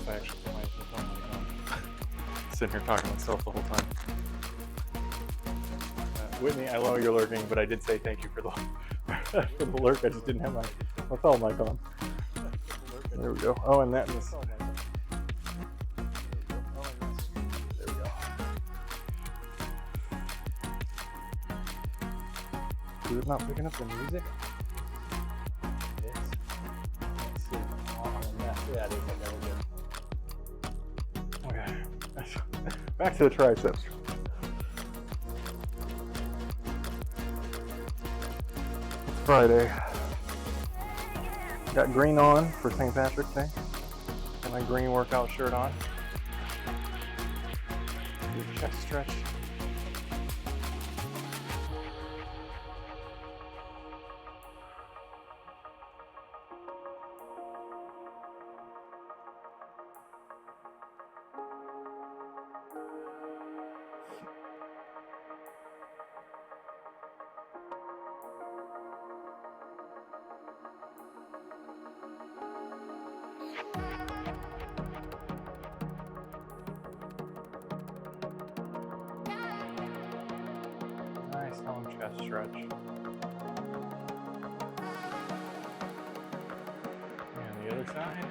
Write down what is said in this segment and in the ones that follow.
I actually put my phone on. Sitting here talking to myself the whole time. Whitney, I know you're lurking, but I did say thank you for the for the lurk. I just didn't have my lapel mic on. There we go. Oh, and that is. There we go. Is it not picking up the music? It is. Let's see. Yeah, it is. Okay. Back to the triceps. It's Friday. Got green on for St. Patrick's Day. Got my green workout shirt on. Do a chest stretch. chest stretch. And the other side.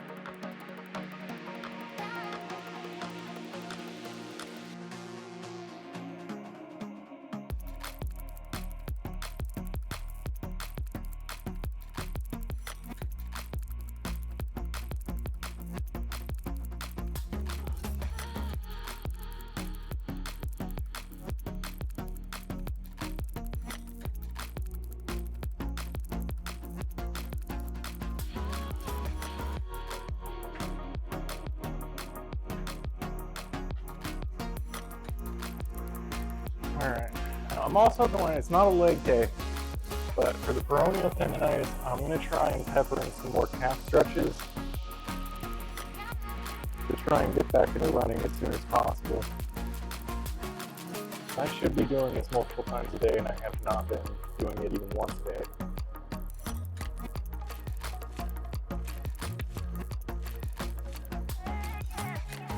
Alright, I'm also going, it's not a leg day, but for the peroneal tendonitis, I'm going to try and pepper in some more calf stretches to try and get back into running as soon as possible. I should be doing this multiple times a day, and I have not been doing it even once a day.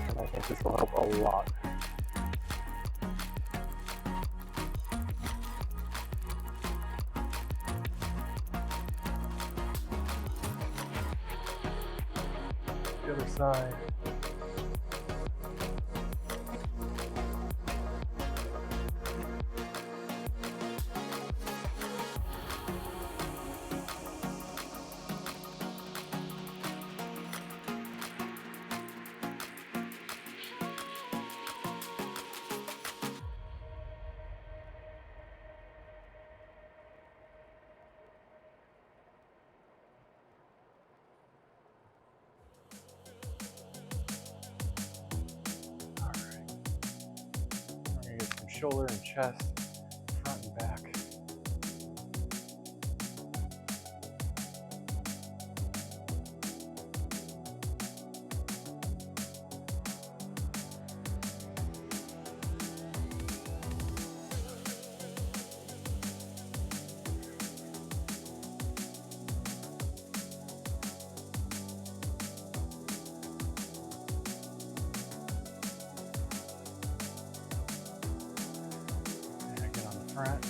And I think this will help a lot. The other side. Shoulder and chest, front and back. Front.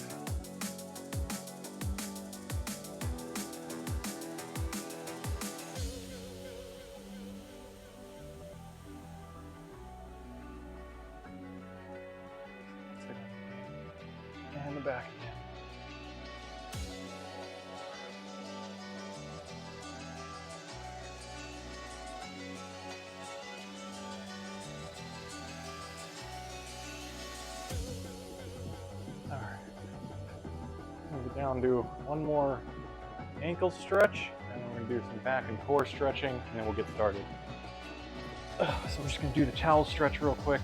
And the back again. All right. Move it down to one more ankle stretch, and then we're going to do some back and core stretching, and then we'll get started. So we're just going to do the towel stretch real quick.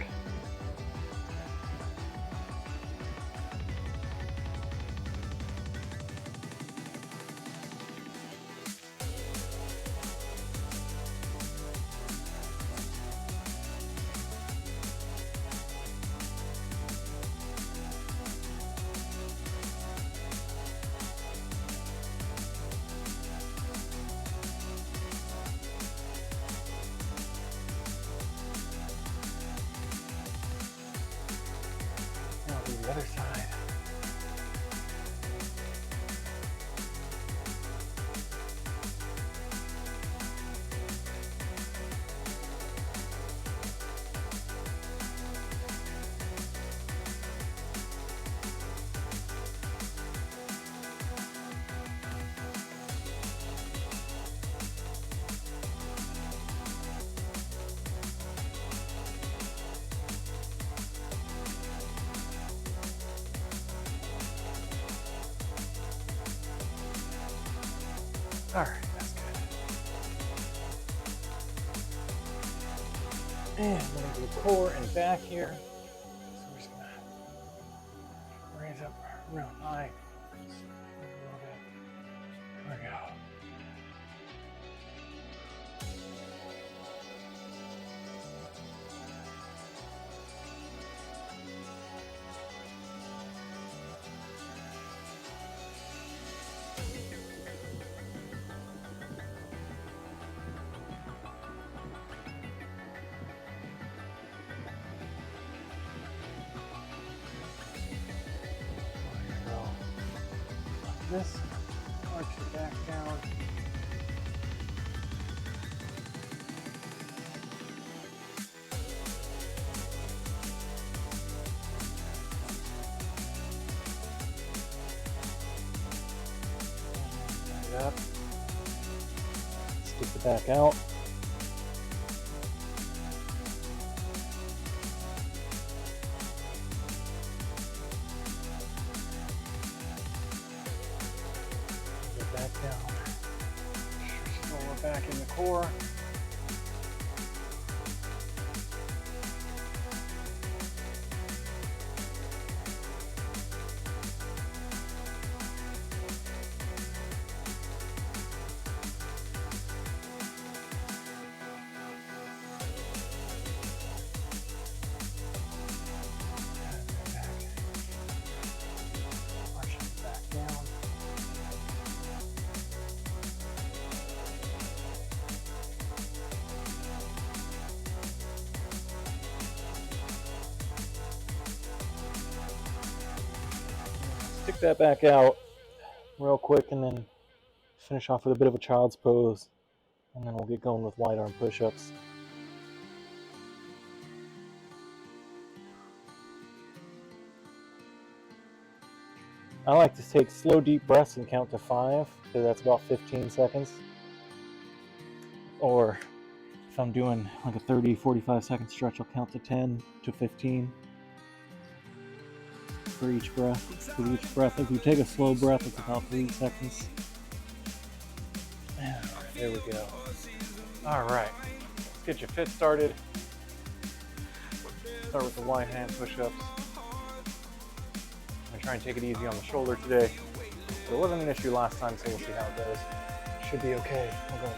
The other side. All right, that's good. And we're going to do core and back here. So we're just going to raise up real high. Just a little bit. There we go. There we go. this. Arch it back down. Up. Stick the back out. Get back down. Lower back in the core. Stick that back out real quick and then finish off with a bit of a child's pose, and then we'll get going with wide arm push-ups. I like to take slow deep breaths and count to 5, so that's about 15 seconds. Or if I'm doing like a 30-45 second stretch, I'll count to 10 to 15 for each breath. For each breath, if you take a slow breath, it's about 3 seconds. There we go. All right, let's get your fit started. Start with the wide hand push-ups. I'm gonna try and take it easy on the shoulder today. It wasn't an issue last time, so we'll see how it goes. Should be okay. We'll go.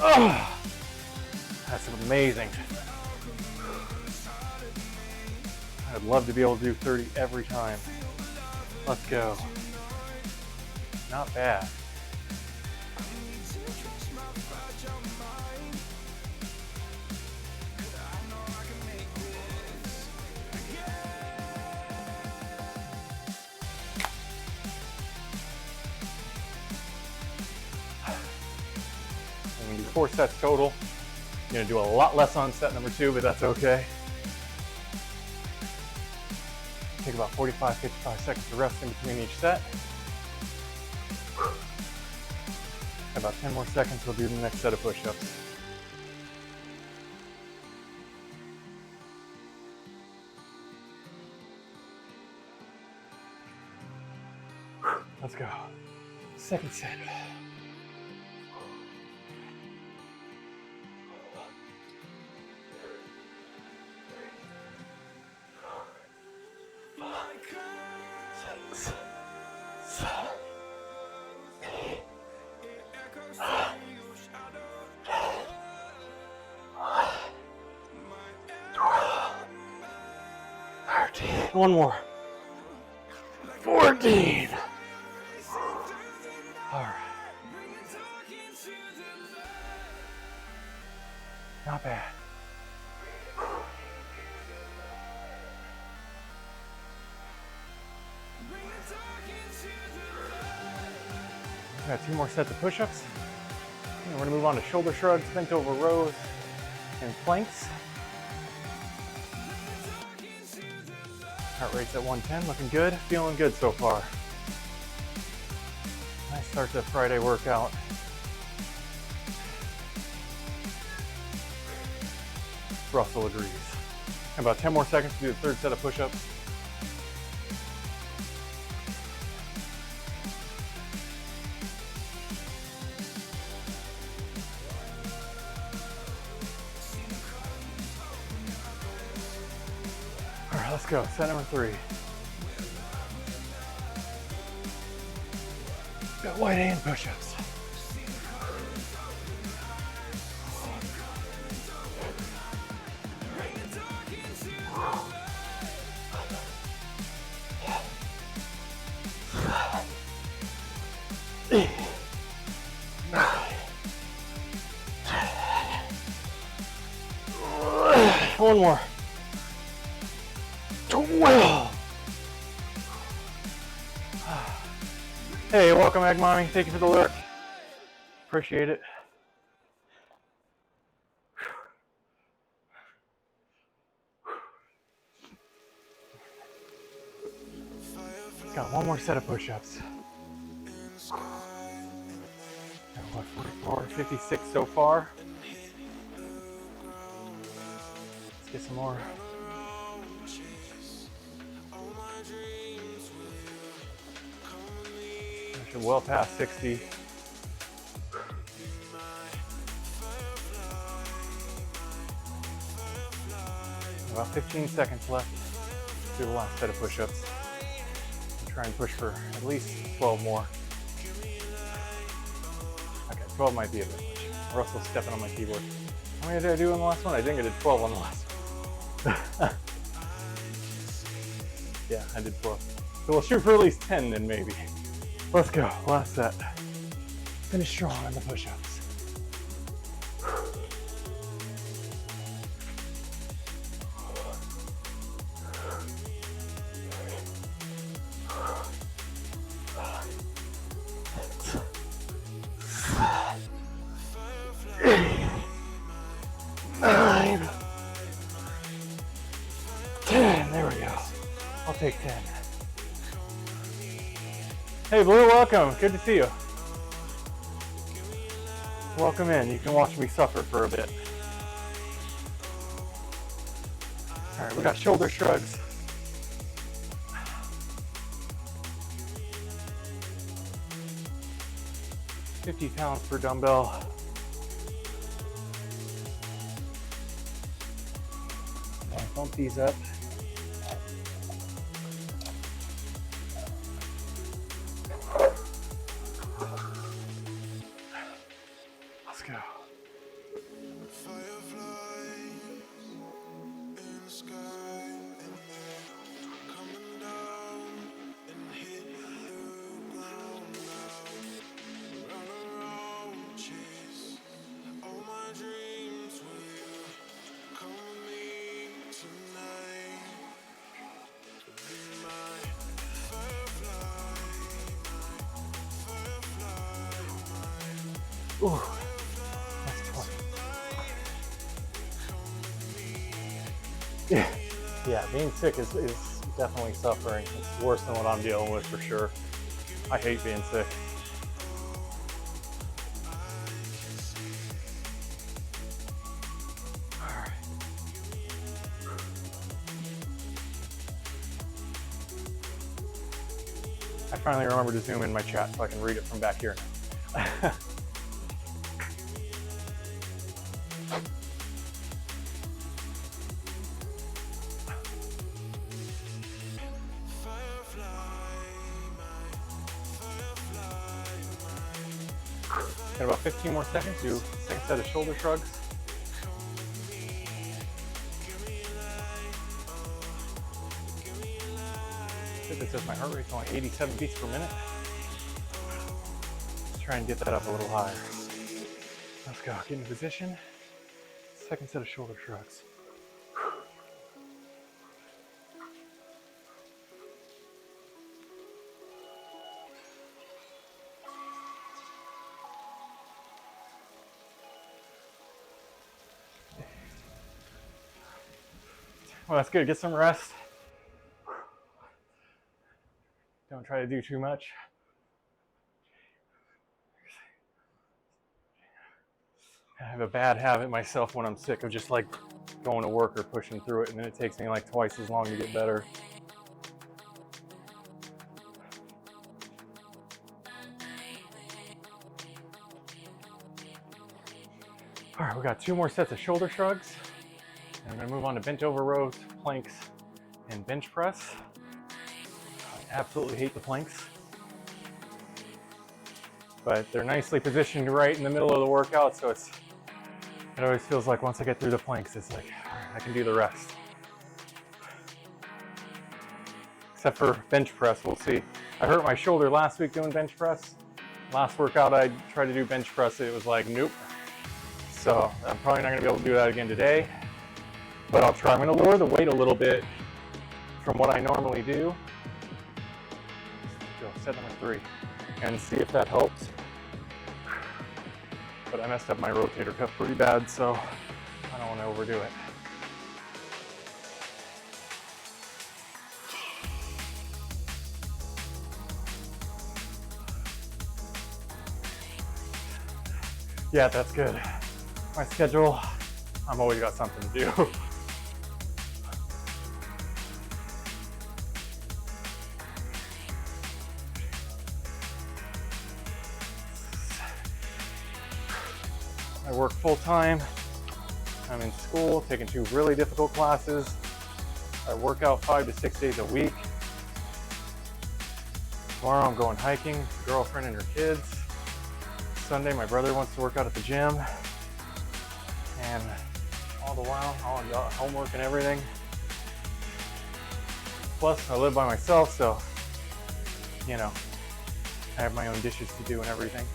Oh, that's amazing. I'd love to be able to do 30 every time. Let's go. Not bad. I'm gonna do 4 sets total. I'm gonna do a lot less on set number 2, but that's okay. Take about 45-55 seconds to rest in between each set. About 10 more seconds, we'll do the next set of push-ups. Let's go. Second set. One more. 14. All right. Not bad. Got 2 more sets of push-ups. And we're gonna move on to shoulder shrugs, bent over rows, and planks. Heart rate's at 110, looking good, feeling good so far. Nice start to Friday workout. Russell agrees. About 10 more seconds to do the third set of push-ups. right, let's go. Set number 3. Got wide hand push-ups. One more. 12. Hey, welcome back, Mommy. Thank you for the lurk. Appreciate it. Got one more set of push-ups. What, 44, 56 so far. Let's get some more. Actually, well past 60. About 15 seconds left. Let's do the last set of push-ups. Try and push for at least 12 more. Okay, 12 might be a bit much. Russell's stepping on my keyboard. How many did I do on the last one? I think I did 12 on the last one. Yeah, I did 12. So we'll shoot for at least 10 then maybe. Let's go, last set. Finish strong on the push-ups. Take 10. Hey Blue, welcome. Good to see you. Welcome in. You can watch me suffer for a bit. All right, we got shoulder shrugs. £50 per dumbbell. I'll bump these up. Ooh, that's 20. Yeah, being sick is definitely suffering. It's worse than what I'm dealing with for sure. I hate being sick. All right. I finally remembered to zoom in my chat so I can read it from back here. Got about 15 more seconds. Do second set of shoulder shrugs. It says my heart rate's only 87 beats per minute. Let's try and get that up a little higher. Let's go. Get in position. Second set of shoulder shrugs. Well, that's good. Get some rest. Don't try to do too much. I have a bad habit myself when I'm sick of just like going to work or pushing through it, and then it takes me like twice as long to get better. All right, we got 2 more sets of shoulder shrugs. And I'm gonna move on to bent over rows, planks, and bench press. I absolutely hate the planks, but they're nicely positioned right in the middle of the workout, so it always feels like once I get through the planks, it's like, all right, I can do the rest. Except for bench press, we'll see. I hurt my shoulder last week doing bench press. Last workout I tried to do bench press, it was like, nope. So I'm probably not gonna be able to do that again today, but I'll try. I'm gonna lower the weight a little bit from what I normally do. Go set number 3 and see if that helps. But I messed up my rotator cuff pretty bad, so I don't want to overdo it. Yeah, that's good. My schedule, I'm always got something to do. I work full time. I'm in school, taking 2 really difficult classes. I work out 5 to 6 days a week. Tomorrow I'm going hiking with a girlfriend and her kids. Sunday my brother wants to work out at the gym. And all the while, all the homework and everything. Plus I live by myself, so, you know, I have my own dishes to do and everything.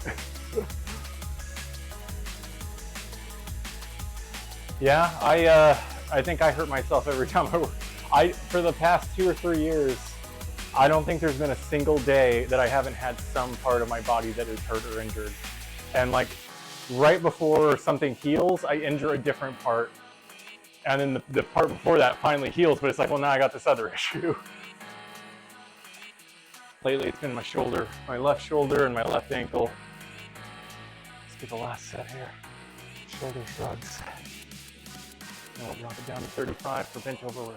Yeah, I think I hurt myself every time I work. For the past 2 or 3 years, I don't think there's been a single day that I haven't had some part of my body that is hurt or injured. And like right before something heals, I injure a different part. And then the part before that finally heals, but it's like, well, now I got this other issue. Lately it's been my shoulder, my left shoulder and my left ankle. Let's get the last set here. Shoulder shrugs. And we'll drop it down to 35 for bench over rows.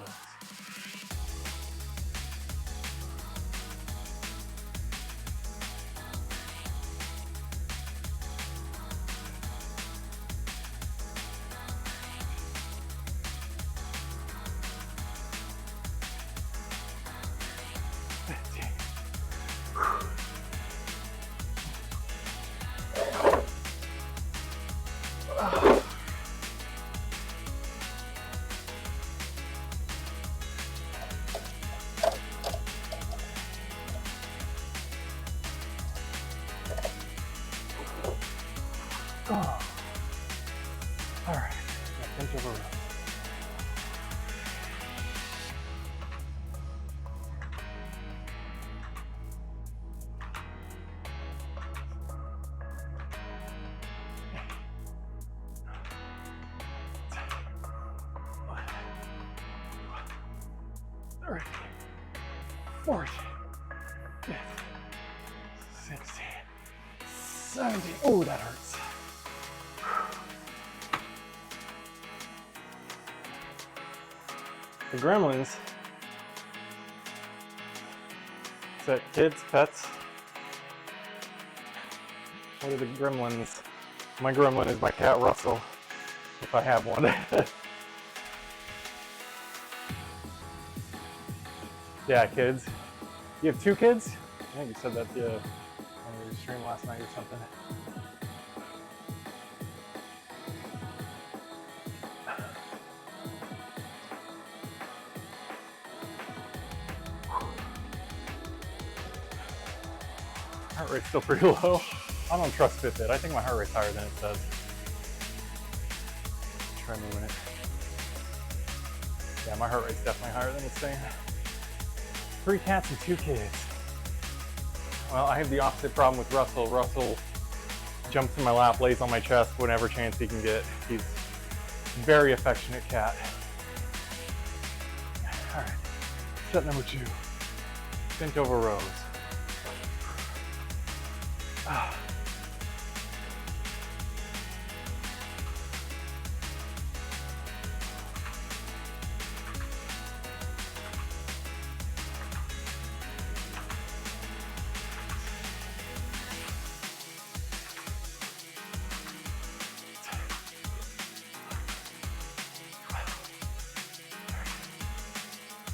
Oh. All right, bench over rows. All right, 40, 50, 60, 70. Oh, that hurts. The gremlins. Is that kids, pets? What are the gremlins? My gremlin is my cat Russell, if I have one. Yeah, kids. You have 2 kids? I think you said that on your stream last night or something. Heart rate's still pretty low. I don't trust Fitbit. I think my heart rate's higher than it says. Try moving it. Yeah, my heart rate's definitely higher than it's saying. 3 cats and 2 kids. Well, I have the opposite problem with Russell. Russell jumps in my lap, lays on my chest whenever chance he can get. He's a very affectionate cat. All right, set number 2. Bent over rows.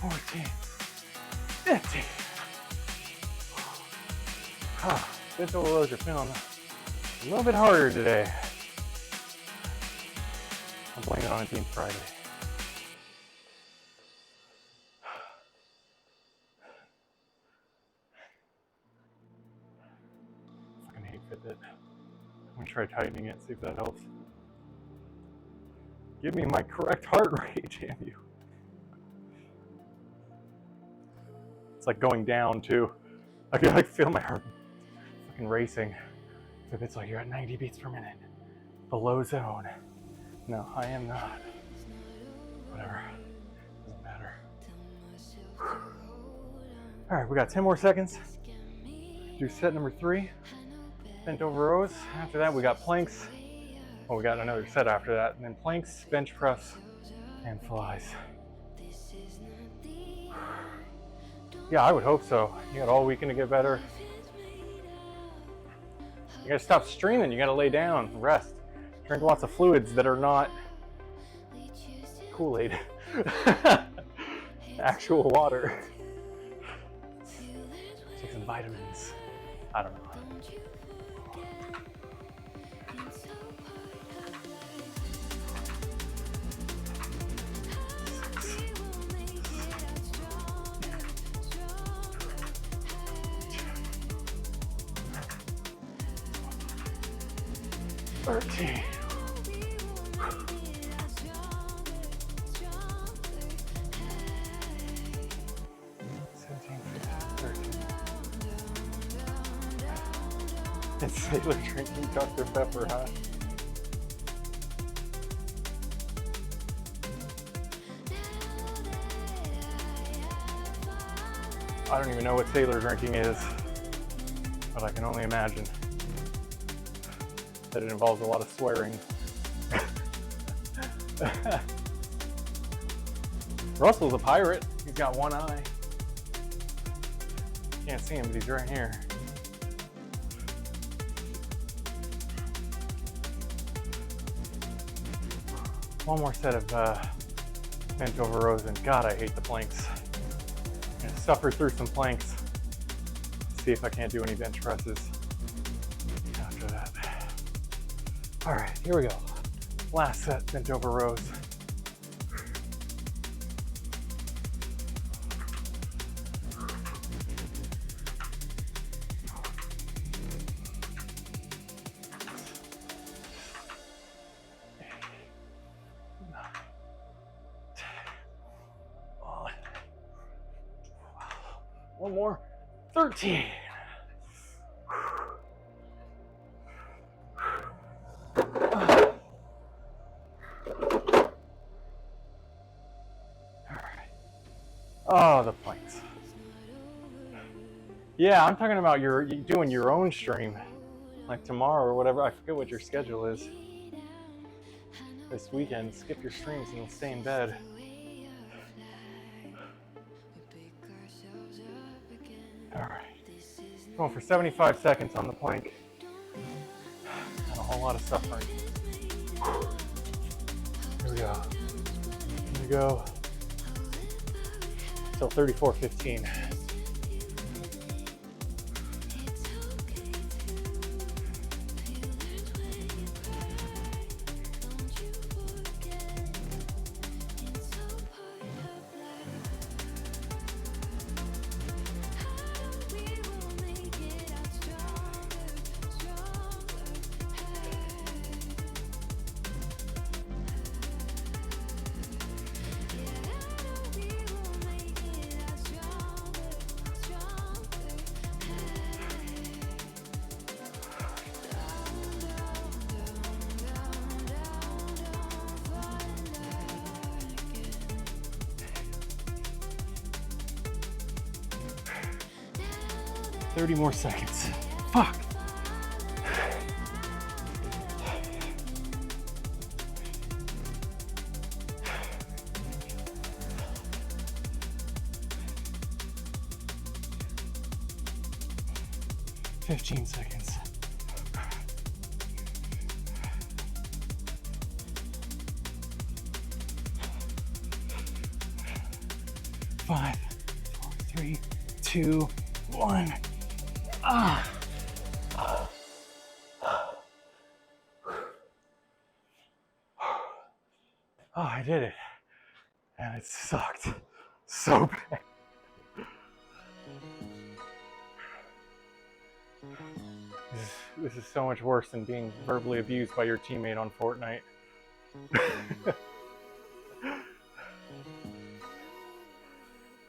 14, 15. Bent over rows are feeling a little bit harder today. I'm blaming it on it being Friday. Fucking hate Fitbit. I'm gonna try tightening it, see if that helps. Give me my correct heart rate, damn you. It's like going down too. I can like feel my heart fucking racing. Fitbit's like, you're at 90 beats per minute. Below zone. No, I am not. Whatever. Doesn't matter. Alright, we got 10 more seconds. Do set number 3. Bent over rows. After that, we got planks. Well, we got another set after that. And then planks, bench press, and flies. Yeah, I would hope so. You got all weekend to get better. You gotta stop streaming. You gotta lay down, rest. Drink lots of fluids that are not Kool-Aid. Actual water. Take some vitamins. I don't know. It's Sailor drinking Dr. Pepper, huh? I don't even know what Sailor drinking is, but I can only imagine that it involves a lot of swearing. Russell's a pirate. He's got one eye. Can't see him, but he's right here. One more set of bent over rows, and God, I hate the planks. I'm gonna suffer through some planks. See if I can't do any bench presses after that. All right, here we go. Last set, bent over rows. One more. 13. Oh, the planks. Yeah, I'm talking about you doing your own stream, like tomorrow or whatever. I forget what your schedule is. This weekend, skip your streams and stay in bed. All right, going for 75 seconds on the plank. Not a whole lot of suffering. Here we go. Here we go. Till 34:15. Thirty more seconds. Fuck. $15 seconds. 5, 5, 4, 3, 2, 1. Ah. Oh, I did it. And it sucked so bad. This is so much worse than being verbally abused by your teammate on Fortnite.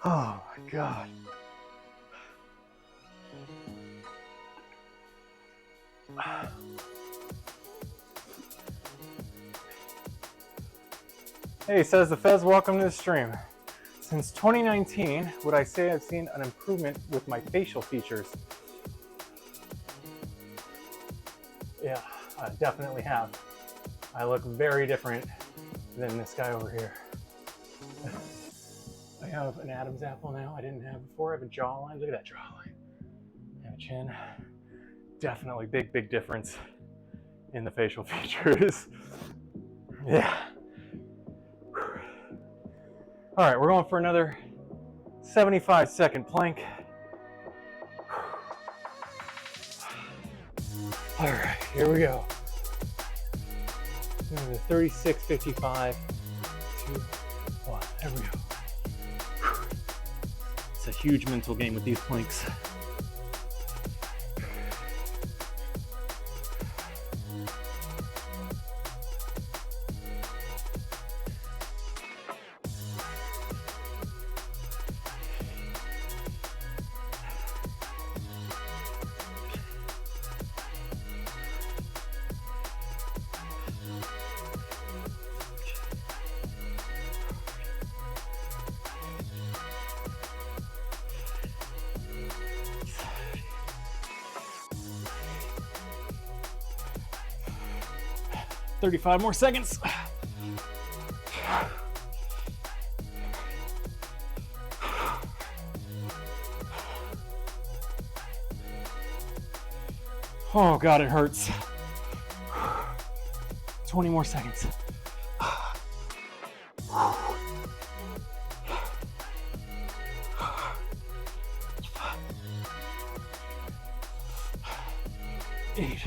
Oh my God. Hey, says the Fez, welcome to the stream. Since 2019, would I say I've seen an improvement with my facial features? Yeah, I definitely have. I look very different than this guy over here. I have an Adam's apple now I didn't have before. I have a jawline. Look at that jawline. And a chin. Definitely big difference in the facial features. Yeah. All right, we're going for another 75-second plank. All right, here we go. 36:55, 2, 1. There we go. It's a huge mental game with these planks. Thirty-five more seconds. Oh God, it hurts. 20 more seconds. 8,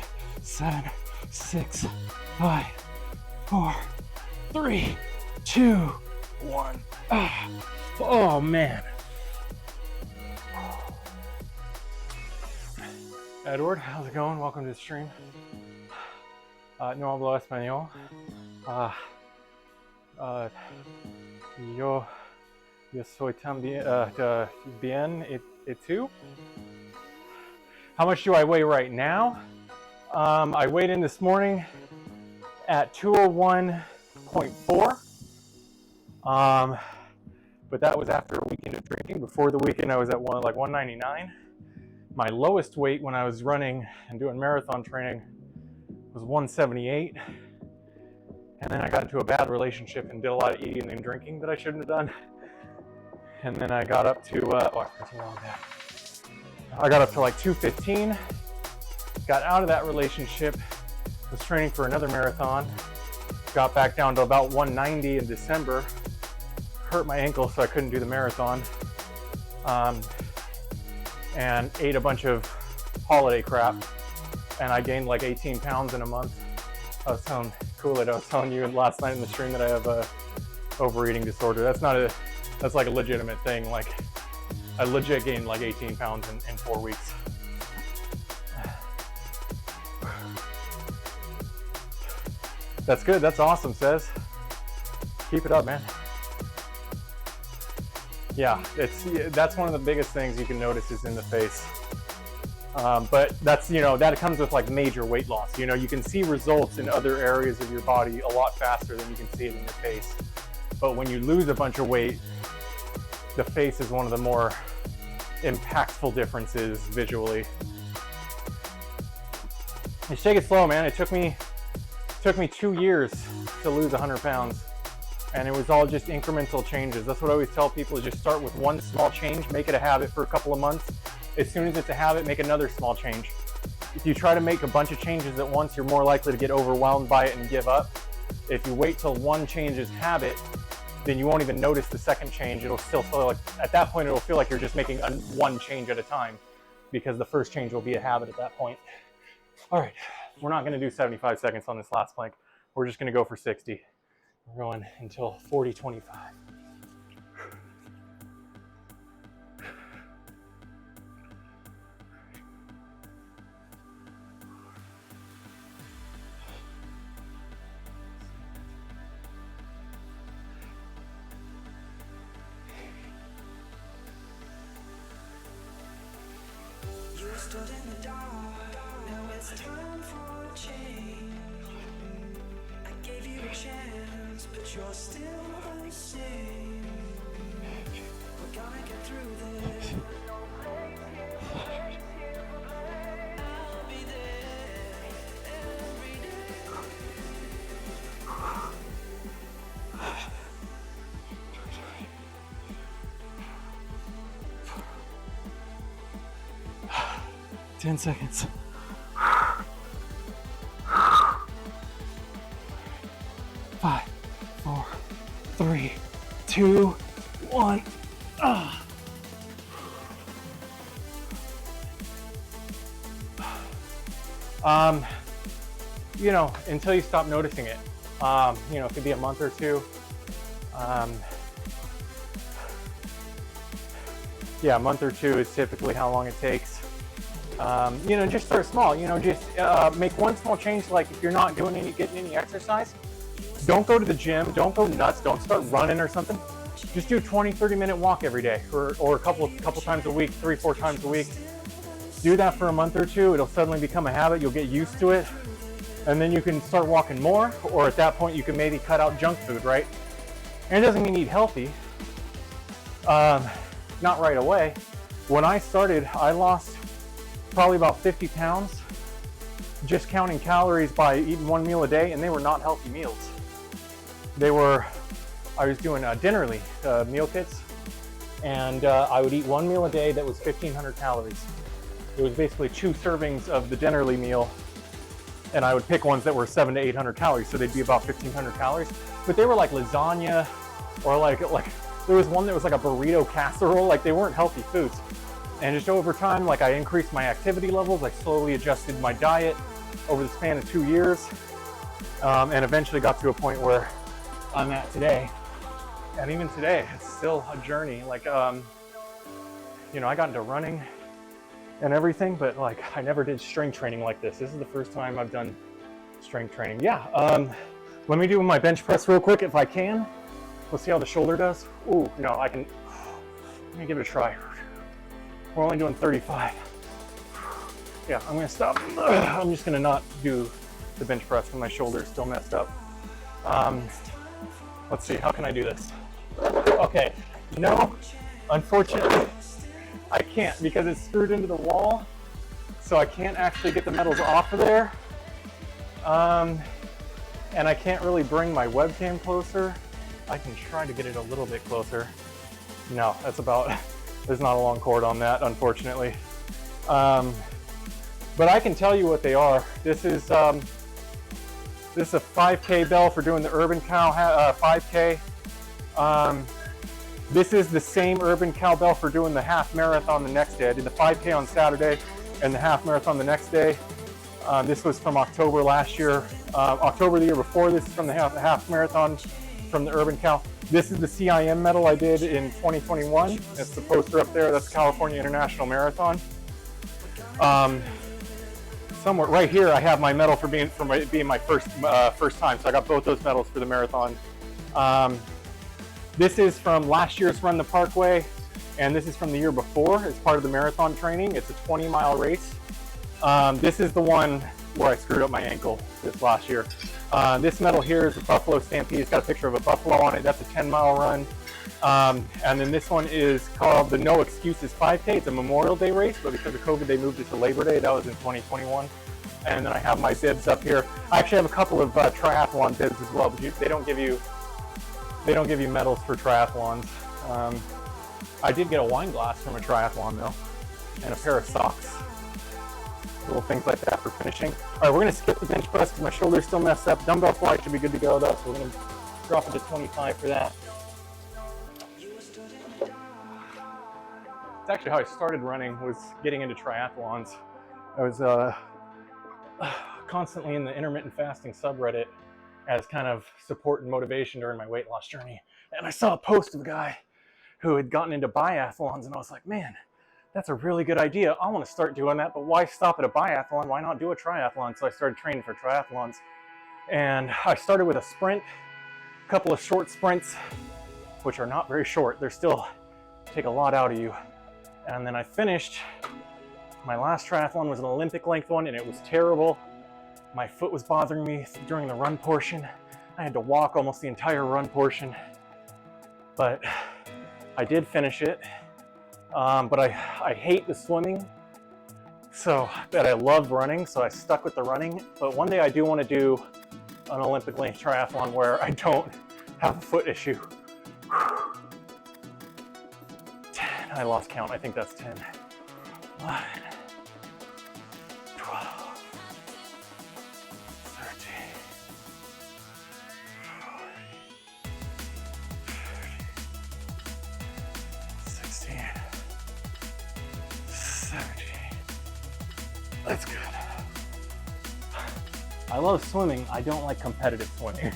7, 6, 5, 4, 3, 2, 1. Oh man. Edward, how's it going? Welcome to the stream. No hablo español. Yo soy también bien y tú. How much do I weigh right now? I weighed in this morning at 201.4. But that was after a weekend of drinking. Before the weekend, I was at 199. My lowest weight when I was running and doing marathon training was 178. And then I got into a bad relationship and did a lot of eating and drinking that I shouldn't have done. And then I got up to, I got up to like 215. Got out of that relationship, was training for another marathon, got back down to about 190 in December, hurt my ankle so I couldn't do the marathon, and ate a bunch of holiday crap, and I gained like 18 pounds in a month. I was telling Kool-Aid, I was telling you last night in the stream that I have a overeating disorder. That's like a legitimate thing. Like I legit gained like 18 pounds in 4 weeks. That's good, that's awesome, Says. Keep it up, man. Yeah, that's one of the biggest things you can notice is in the face. But that's, that comes with like major weight loss. You can see results in other areas of your body a lot faster than you can see it in your face. But when you lose a bunch of weight, the face is one of the more impactful differences visually. Just take it slow, man. It took me 2 years to lose 100 pounds, and it was all just incremental changes. That's what I always tell people, is just start with one small change, make it a habit for a couple of months. As soon as it's a habit, make another small change. If you try to make a bunch of changes at once, you're more likely to get overwhelmed by it and give up. If you wait till one change is habit, then you won't even notice the second change. It'll still feel like, at that point, it'll feel like you're just making one change at a time, because the first change will be a habit at that point. All right, we're not gonna do 75 seconds on this last plank. We're just gonna go for 60. We're going until 40-25. Stood in the dark, now it's time for a change. I gave you a chance, but you're still the same. We're gonna get through this. I'll be there every day. 10 seconds. 5, 4, 3, 2, 1. You know, until you stop noticing it. You know, it could be a month or two. Yeah, a month or two is typically how long it takes. You know, just start small. You know, just make one small change. Like if you're not getting any exercise, don't go to the gym. Don't go nuts. Don't start running or something. Just do a 20-30 minute walk every day, or a couple times a week, 3-4 times a week. Do that for a month or two. It'll suddenly become a habit. You'll get used to it, and then you can start walking more. Or at that point, you can maybe cut out junk food, right? And it doesn't mean eat healthy. Not right away. When I started, I lost probably about 50 pounds just counting calories by eating one meal a day, and they were not healthy meals. They were, I was doing dinnerly meal kits, and I would eat one meal a day that was 1,500 calories. It was basically 2 servings of the dinnerly meal, and I would pick ones that were 700 to 800 calories, so they'd be about 1,500 calories. But they were like lasagna, or like there was one that was like a burrito casserole. Like they weren't healthy foods. And just over time, like I increased my activity levels, I slowly adjusted my diet over the span of 2 years, and eventually got to a point where I'm at today. And even today, it's still a journey. Like, you know, I got into running and everything, but like I never did strength training like this. This is the first time I've done strength training. Yeah, let me do my bench press real quick if I can. Let's see how the shoulder does. Ooh, no, I can, let me give it a try. We're only doing 35. Yeah, I'm gonna stop. I'm just gonna not do the bench press when my shoulder's still messed up. Let's see, how can I do this? Okay, no, unfortunately, I can't because it's screwed into the wall, so I can't actually get the metals off of there. And I can't really bring my webcam closer. I can try to get it a little bit closer. No, that's about, there's not a long cord on that, unfortunately. But I can tell you what they are. This is a 5K bell for doing the Urban Cow 5K. This is the same Urban Cow bell for doing the half marathon the next day. I did the 5K on Saturday and the half marathon the next day. This was from October last year. October the year before, this is from the half marathon from the Urban Cow. This is the CIM medal I did in 2021. That's the poster up there. That's California International Marathon. Somewhere right here, I have my medal for being my first time. So I got both those medals for the marathon. This is from last year's Run the Parkway, and this is from the year before. It's part of the marathon training. It's a 20-mile race. This is the one where I screwed up my ankle this last year. This medal here is a Buffalo Stampede. It's got a picture of a buffalo on it. That's a 10-mile run. And then this one is called the No Excuses 5K. It's a Memorial Day race, but because of COVID, they moved it to Labor Day. That was in 2021. And then I have my bibs up here. I actually have a couple of triathlon bibs as well, but they don't give you medals for triathlons. I did get a wine glass from a triathlon though, and a pair of socks. Little things like that for finishing. All right, we're gonna skip the bench press because my shoulder's still messed up. Dumbbell fly should be good to go though, so we're gonna drop it to 25 for that. It's actually how I started running, was getting into triathlons. I was constantly in the intermittent fasting subreddit as kind of support and motivation during my weight loss journey. And I saw a post of a guy who had gotten into biathlons, and I was like, man, that's a really good idea. I want to start doing that, but why stop at a biathlon? Why not do a triathlon? So I started training for triathlons. And I started with a sprint, a couple of short sprints, which are not very short. They're still take a lot out of you. And then I finished. My last triathlon was an Olympic length one, and it was terrible. My foot was bothering me during the run portion. I had to walk almost the entire run portion, but I did finish it. But I hate the swimming, but I love running, so I stuck with the running. But one day I do want to do an Olympic length triathlon where I don't have a foot issue. 10, I lost count, I think that's 10. 11, 12, 13, 16, 17. That's good. I love swimming. I don't like competitive swimming.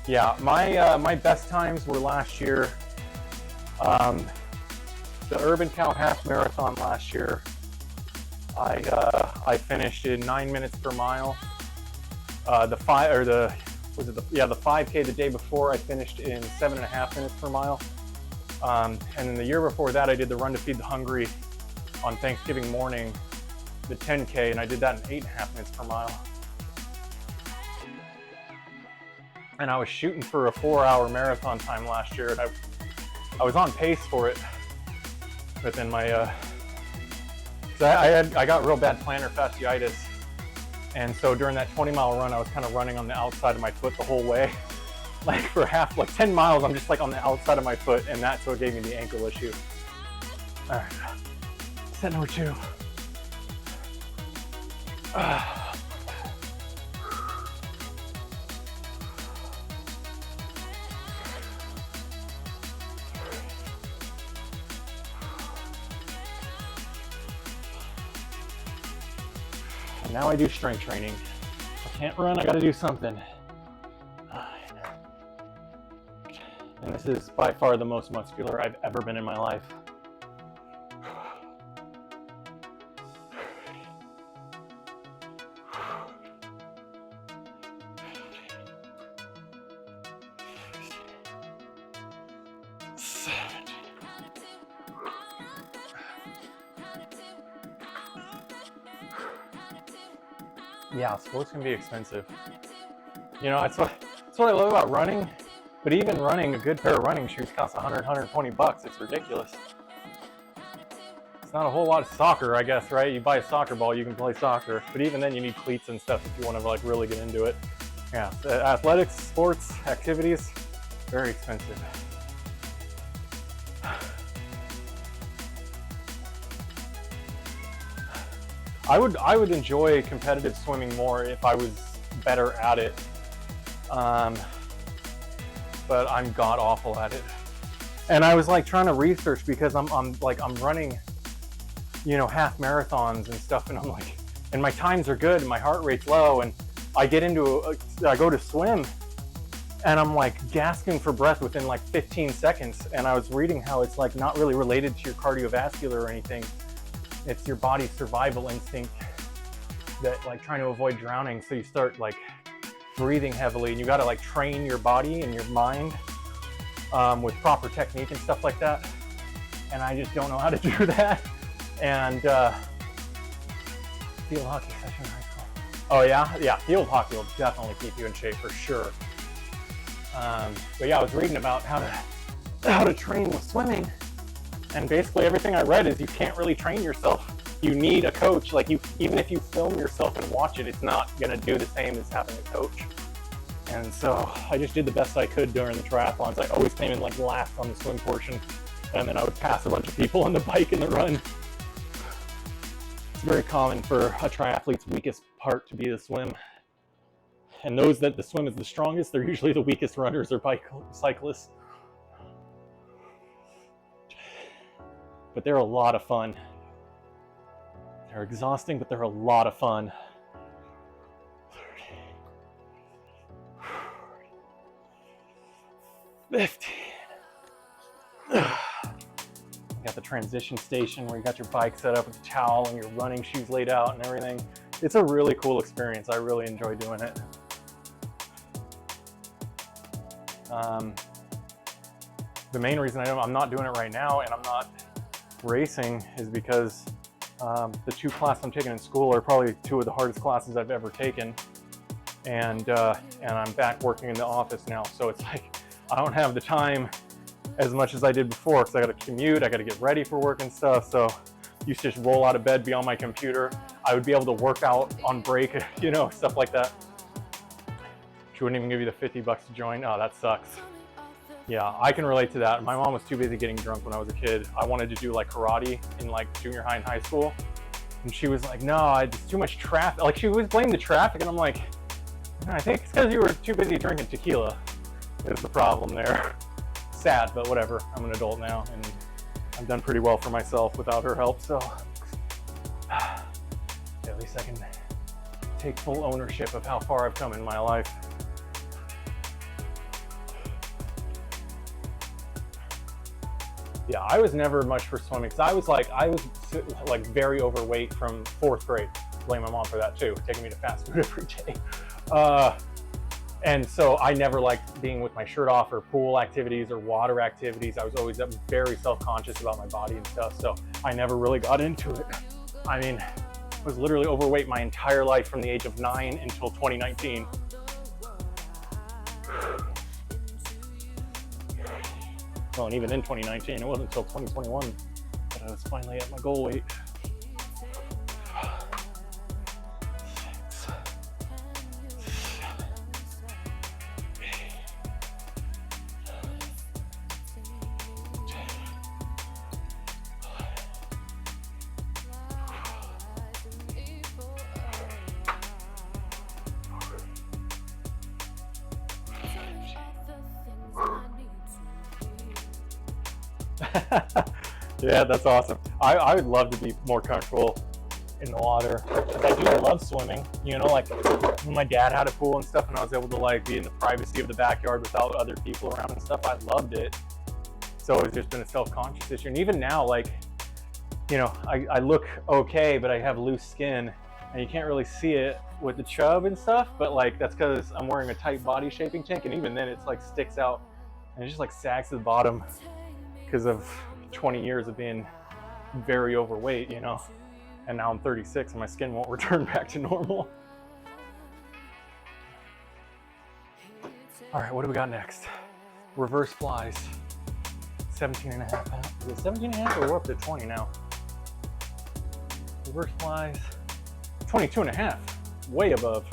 Yeah, my best times were last year. The Urban Cow Half Marathon last year. I finished in 9 minutes per mile. The 5K the day before I finished in 7.5 minutes per mile. And then the year before that I did the Run to Feed the Hungry on Thanksgiving morning, the 10K, and I did that in 8.5 minutes per mile. And I was shooting for a 4-hour marathon time last year, and I was on pace for it. But then I got real bad plantar fasciitis, and so during that 20-mile run, I was kind of running on the outside of my foot the whole way. Like for 10 miles, I'm just like on the outside of my foot, and that's what gave me the ankle issue. All right, set number 2. And now I do strength training. If I can't run, I gotta do something. And this is by far the most muscular I've ever been in my life. Yeah, sports can be expensive. You know, that's what I love about running. But even running, a good pair of running shoes costs $100, $120. It's ridiculous. It's not a whole lot of soccer, I guess, right? You buy a soccer ball, you can play soccer. But even then, you need cleats and stuff if you want to like really get into it. Yeah, athletics, sports, activities, very expensive. I would enjoy competitive swimming more if I was better at it. But I'm god awful at it. And I was like trying to research because I'm running, you know, half marathons and stuff, and I'm like, and my times are good and my heart rate's low, and I go to swim and I'm like gasping for breath within like 15 seconds. And I was reading how it's like not really related to your cardiovascular or anything. It's your body's survival instinct that like trying to avoid drowning. So you start like breathing heavily, and you got to like train your body and your mind with proper technique and stuff like that. And I just don't know how to do that. And field hockey session in high school. Oh yeah, field hockey will definitely keep you in shape for sure. But yeah, I was reading about how to train with swimming, and basically everything I read is you can't really train yourself. You need a coach. Like even if you film yourself and watch it, it's not gonna do the same as having a coach. And so I just did the best I could during the triathlons. I always came in like last on the swim portion, and then I would pass a bunch of people on the bike and the run. It's very common for a triathlete's weakest part to be the swim. And those that the swim is the strongest, they're usually the weakest runners or bike cyclists. but they're a lot of fun. They're exhausting, but they're a lot of fun. 15. You got the transition station where you got your bike set up with the towel and your running shoes laid out and everything. It's a really cool experience. I really enjoy doing it. The main reason I'm not doing it right now and I'm not racing is because the 2 classes I'm taking in school are probably 2 of the hardest classes I've ever taken, and I'm back working in the office now, so it's like I don't have the time as much as I did before because I got to commute, I got to get ready for work and stuff. So used to just roll out of bed, be on my computer. I would be able to work out on break, you know, stuff like that. She wouldn't even give you the $50 to join. Oh, that sucks. Yeah, I can relate to that. My mom was too busy getting drunk when I was a kid. I wanted to do like karate in like junior high and high school. And she was like, no, it's too much traffic. Like she always blamed the traffic. And I'm like, I think it's because you were too busy drinking tequila is the problem there. Sad, but whatever. I'm an adult now and I've done pretty well for myself without her help. So at least I can take full ownership of how far I've come in my life. Yeah, I was never much for swimming because I was like very overweight from 4th grade. Blame my mom for that too, taking me to fast food every day. And so I never liked being with my shirt off or pool activities or water activities. I was always very self-conscious about my body and stuff. So I never really got into it. I mean, I was literally overweight my entire life from the age of 9 until 2019. Well, and even in 2019, it wasn't until 2021 that I was finally at my goal weight. 6, 7, yeah, that's awesome. I would love to be more comfortable in the water. I do love swimming, you know, like when my dad had a pool and stuff and I was able to like be in the privacy of the backyard without other people around and stuff, I loved it. So it's just been a self-conscious issue. And even now, like, you know, I look okay, but I have loose skin and you can't really see it with the chub and stuff, but like that's because I'm wearing a tight body shaping tank, and even then it's like sticks out and it just like sags to the bottom because of 20 years of being very overweight, you know. And now I'm 36 and my skin won't return back to normal. All right, what do we got next? Reverse flies. 17 and a half pounds. Is it 17 and a half or we're up to 20 now? Reverse flies. 22 and a half. Way above.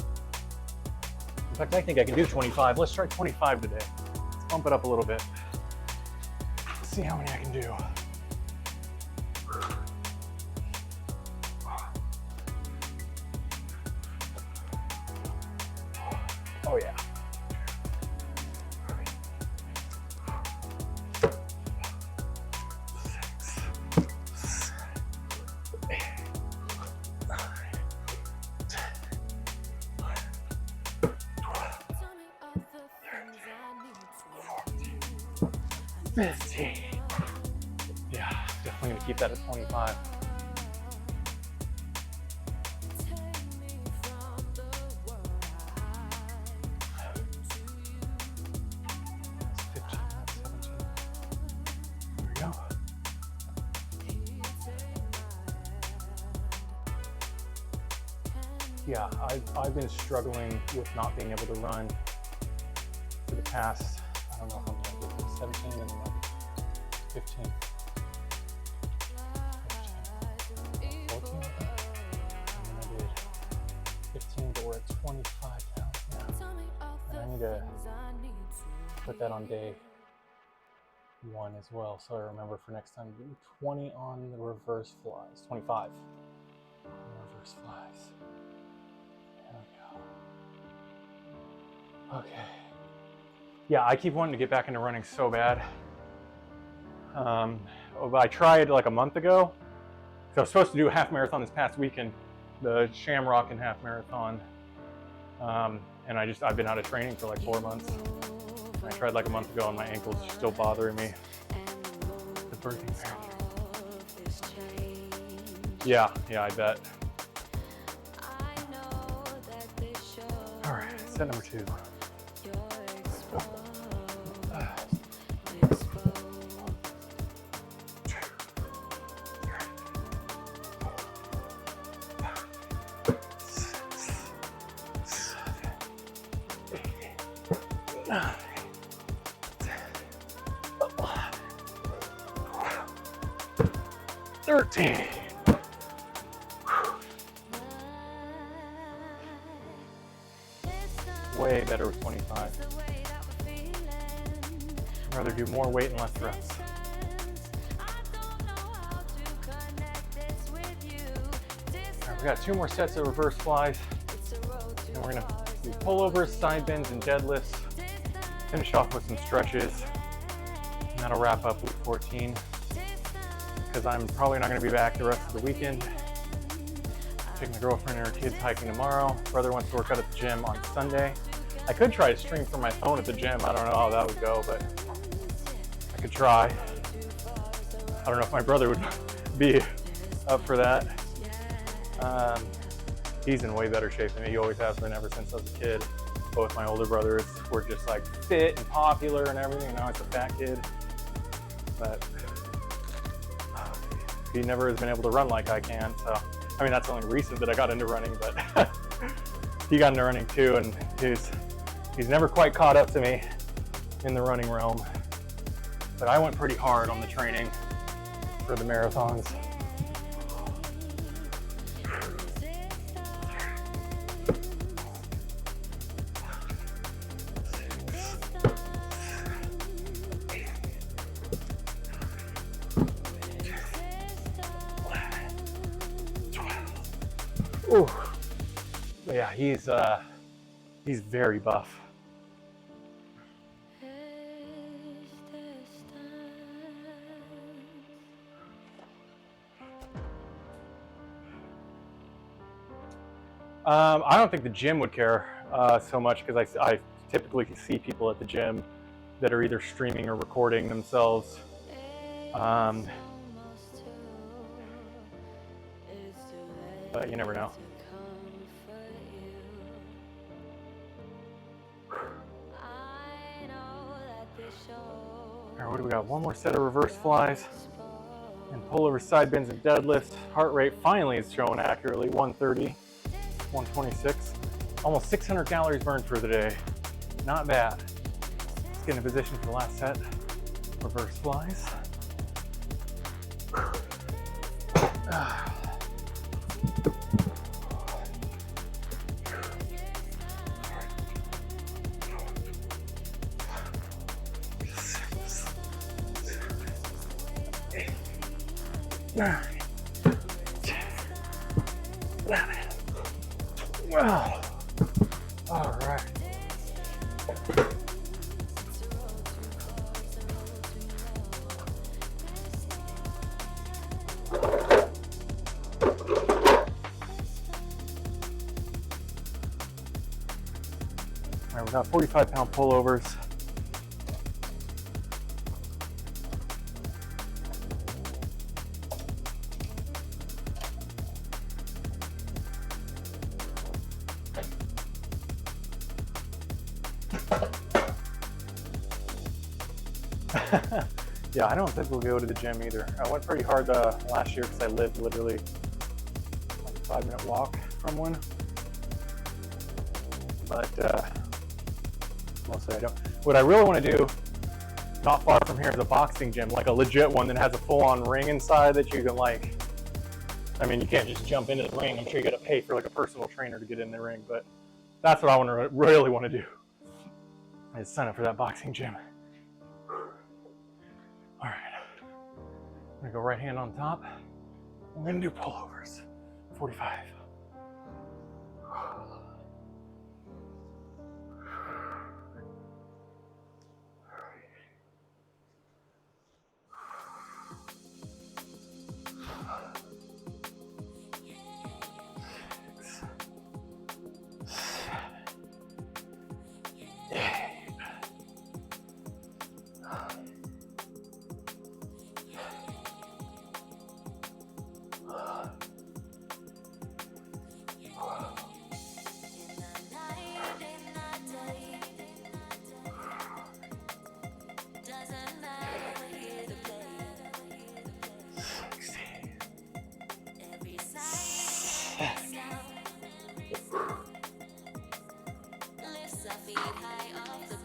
In fact, I think I can do 25. Let's try 25 today. Let's bump it up a little bit. See how many I can do. Oh yeah. Yeah, definitely gonna keep that at 25. That's 15, that's 17. There we go. Yeah, I've been struggling with not being able to run for the past, I don't know how many, 17 and then 15. 14, I think. And then I did 15, but we're at 25 pounds now. And I need to put that on day 1 as well, so I remember for next time to do 20 on the reverse flies. 25 on the reverse flies. There we go. Okay. Yeah, I keep wanting to get back into running so bad. I tried like a month ago. So I was supposed to do a half marathon this past weekend, the Shamrock and half marathon. And I've been out of training for like 4 months. I tried like a month ago and my ankle's still bothering me. The birthing parent. Yeah, I bet. All right, set number 2. $13. Way better with 25. I'd rather do more weight and less reps. Alright, we got 2 more sets of reverse flies. And we're gonna do pullovers, side bends, and deadlifts. Finish off with some stretches. And that'll wrap up week 14. Because I'm probably not gonna be back the rest of the weekend. Taking the girlfriend and her kids hiking tomorrow. Brother wants to work out at the gym on Sunday. I could try to stream from my phone at the gym. I don't know how that would go, but I could try. I don't know if my brother would be up for that. He's in way better shape than me. He always has been ever since I was a kid. Both my older brothers were just like fit and popular and everything, and now it's a fat kid. But he never has been able to run like I can, so I mean, that's only recent that I got into running, but he got into running too, and he's never quite caught up to me in the running realm. But I went pretty hard on the training for the marathons. Ooh. But yeah, he's very buff. I don't think the gym would care so much because I typically see people at the gym that are either streaming or recording themselves. But you never know. All right, what do we got? 1 more set of reverse flies and pull over side bends and deadlifts. Heart rate finally is showing accurately, 130, 126. Almost 600 calories burned for the day. Not bad. Let's get in position for the last set. Reverse flies. Nine, 10, 11. Wow. All right. All right, we got 45-pound pullovers. Yeah, I don't typically go to the gym either. I went pretty hard last year because I lived literally like a 5-minute walk from one. But mostly I don't. What I really want to do, not far from here, is a boxing gym, like a legit one that has a full-on ring inside that you can like. I mean, you can't just jump into the ring. I'm sure you got to pay for like a personal trainer to get in the ring, but that's what I really want to do. Is sign up for that boxing gym. All right, I'm gonna go right hand on top. We're gonna do pullovers, 45.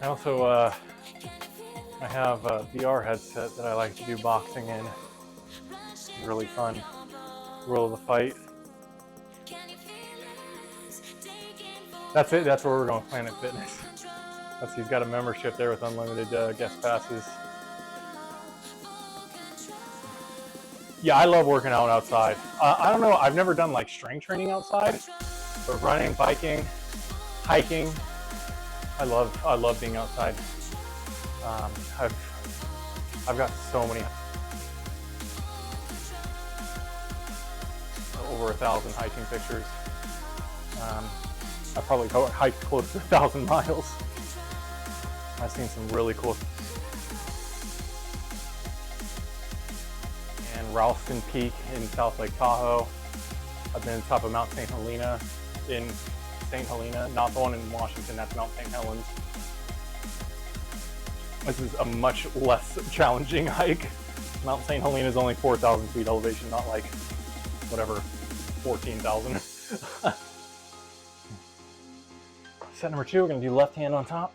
I also I have a VR headset that I like to do boxing in. It's really fun. Will of the Fight. That's it. That's where we're going. Planet Fitness. He's got a membership there with unlimited guest passes. Yeah, I love working out outside. I don't know. I've never done like strength training outside, but running, biking, hiking. I love being outside. I've got so many, over 1,000 hiking pictures. I probably hiked close to 1,000 miles. I've seen some really cool. And Ralston Peak in South Lake Tahoe. I've been on top of Mount St. Helena in St. Helena, not the one in Washington, that's Mount St. Helens. This is a much less challenging hike. Mount St. Helena is only 4,000 feet elevation, not like whatever, 14,000. Set number 2, we're gonna do left hand on top.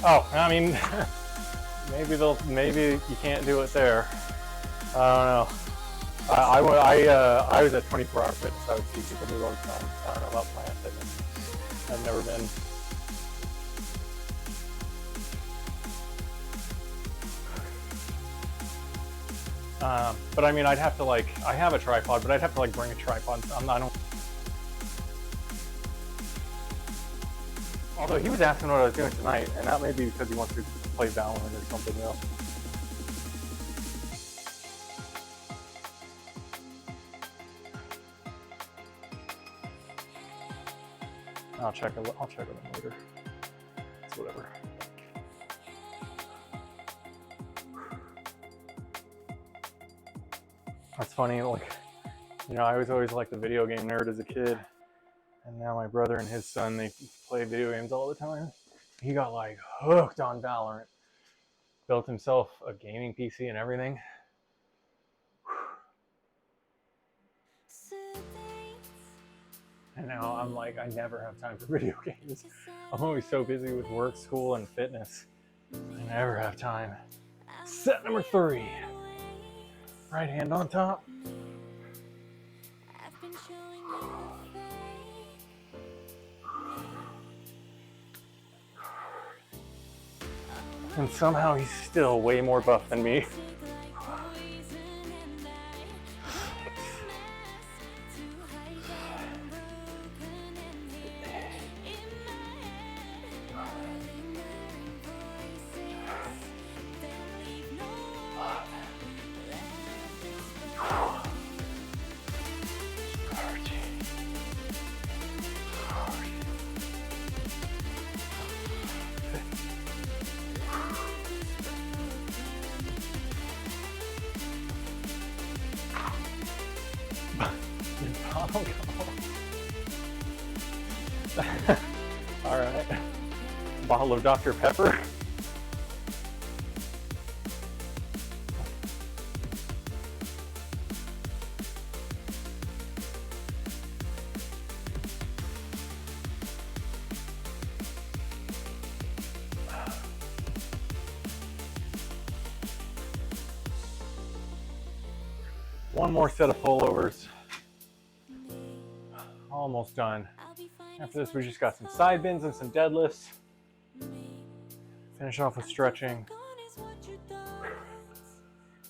Oh, I mean, maybe you can't do it there. I don't know. I was at 24-hour fitness. I would see people do it all the time. I don't know about Planet Fitness. I've never been. But I mean, I'd have to I have a tripod, but I'd have to bring a tripod. I don't. Although he was asking what I was doing tonight, and that may be because he wants to play Valorant or something else. I'll check with him later. It's whatever. That's funny, I was always like the video game nerd as a kid. And now my brother and his son, they play video games all the time. He got hooked on Valorant. Built himself a gaming PC and everything. And now I'm I never have time for video games. I'm always so busy with work, school, and fitness. I never have time. Set number 3. Right hand on top. And somehow he's still way more buff than me. All right. Bottle of Dr. Pepper. One more set of pullovers. Almost done. After this, we just got some side bends and some deadlifts. Finish off with stretching.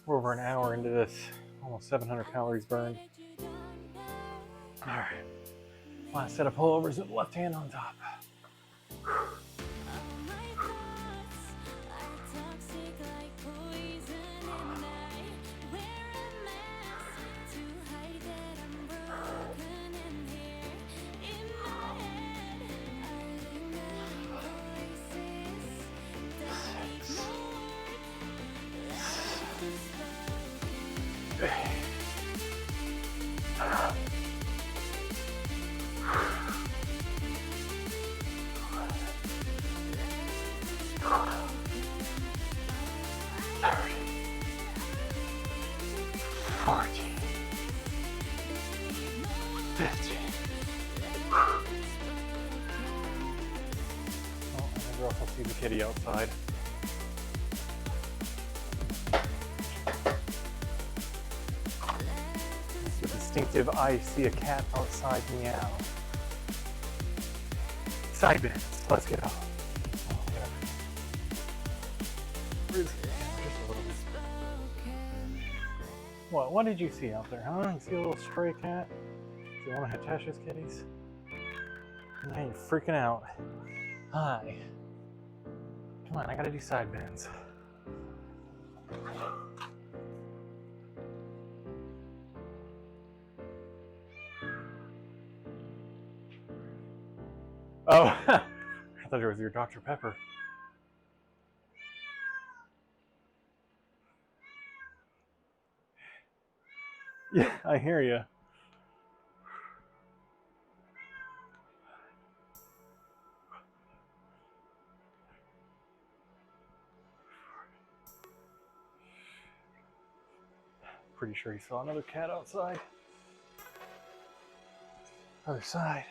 We're over an hour into this. Almost 700 calories burned. All right. Last set of pullovers with the left hand on top. I'll see the kitty outside. The distinctive I see a cat outside meow. Side bends. Let's get out. Just a little bit. What did you see out there, huh? You see a little stray cat? Is it one of Hitash's kitties? Now you're freaking out. Hi. Come on, I gotta do side bends. Oh, I thought it was your Dr. Pepper. Yeah, I hear you. Pretty sure he saw another cat outside. Other side.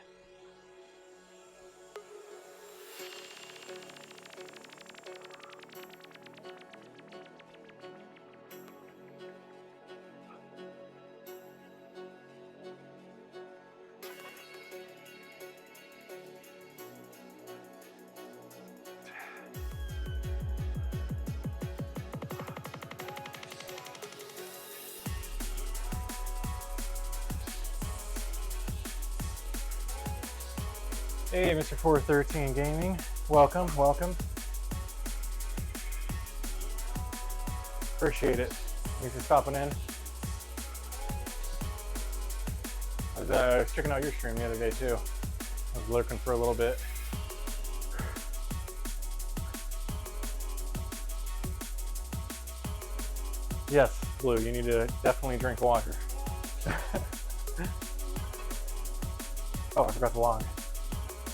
Hey, Mr. 413 Gaming. Welcome, welcome. Appreciate it. Thanks for stopping in. I was checking out your stream the other day too. I was lurking for a little bit. Yes, Blue, you need to definitely drink water. Oh, I forgot the log.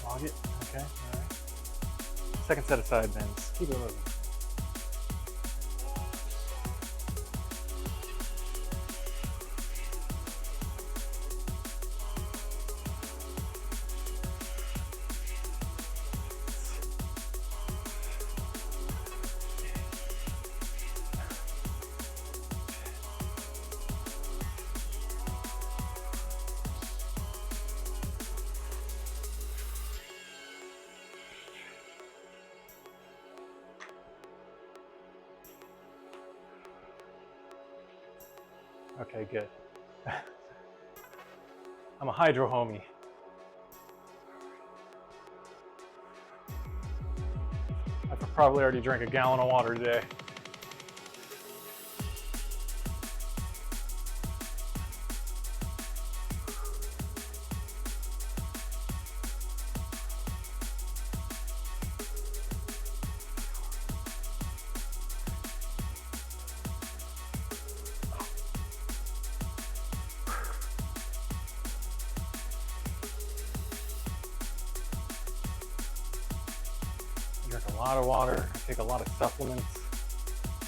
Log it? Okay, alright. Second set of side bends. Keep it moving. Okay, good. I'm a hydro homie. I could probably already drink a gallon of water today. Drink a lot of water, I take a lot of supplements.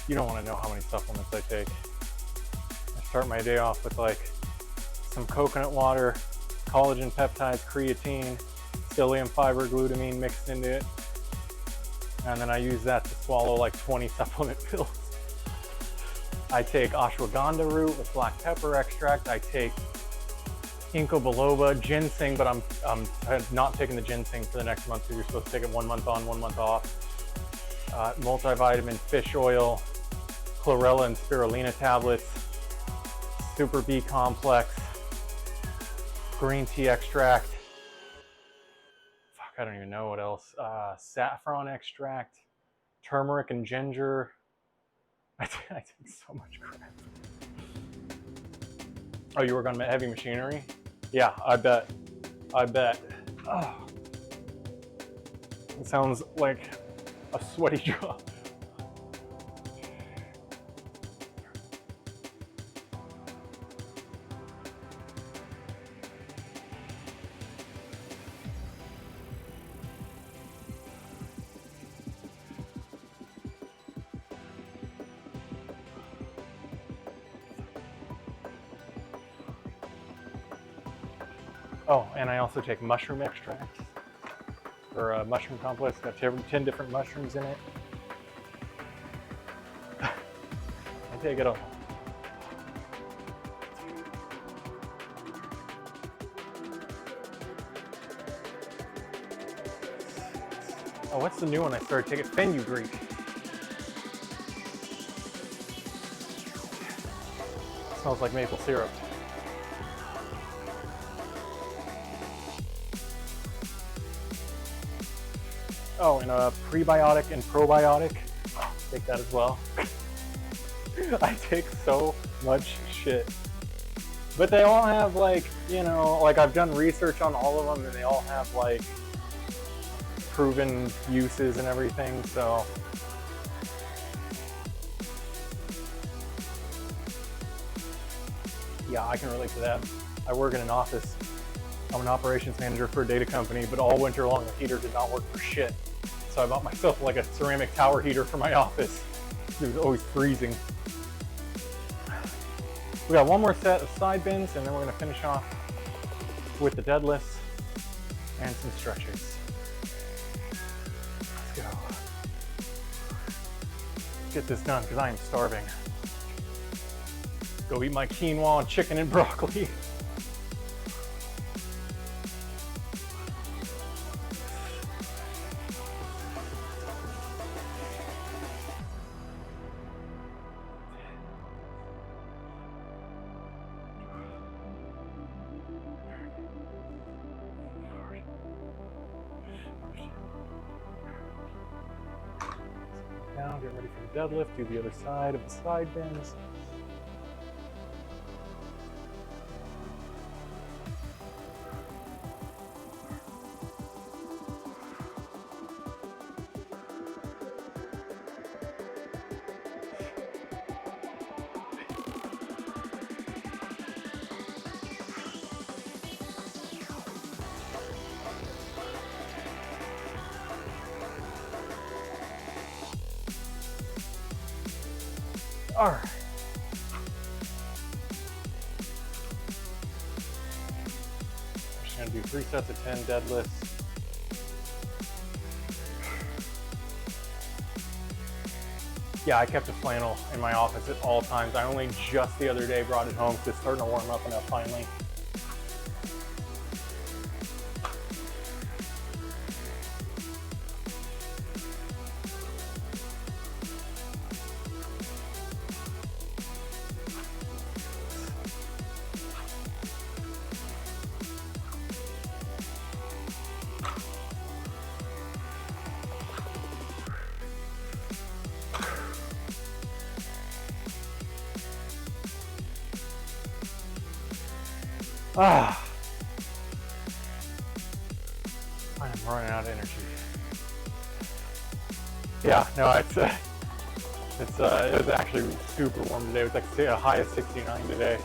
You don't want to know how many supplements I take. I start my day off with like some coconut water, collagen peptides, creatine, psyllium fiber, glutamine mixed into it. And then I use that to swallow like 20 supplement pills. I take ashwagandha root with black pepper extract. I take ginkgo biloba, ginseng, but I'm not taking the ginseng for the next month because you're supposed to take it 1 month on, 1 month off. Multivitamin, fish oil, chlorella and spirulina tablets, super B complex, green tea extract, I don't even know what else. Saffron extract, turmeric and ginger. I did so much crap. Oh, you work on heavy machinery? Yeah, I bet. Oh, it sounds like a sweaty job. Oh, and I also take mushroom extract for a mushroom complex. Got 10 different mushrooms in it. I take it all. Oh, what's the new one I started taking? Fenugreek. Smells like maple syrup. Oh, and a prebiotic and probiotic. Take that as well. I take so much shit. But they all have like, you know, like I've done research on all of them and they all have like proven uses and everything, so. Yeah, I can relate to that. I work in an office. I'm an operations manager for a data company, but all winter long the heater did not work for shit. So I bought myself like a ceramic tower heater for my office. It was always freezing. We got one more set of side bends and then we're gonna finish off with the deadlifts and some stretches. Let's go. Let's get this done because I am starving. Go eat my quinoa and chicken and broccoli. Down, get ready for the deadlift, do the other side of the side bends. All right. I'm just gonna do 3 sets of 10 deadlifts. Yeah, I kept a flannel in my office at all times. I only just the other day brought it home because it's starting to warm up enough finally. Ah, I am running out of energy. Yeah, no, it was actually super warm today. It was like a high of 69 today.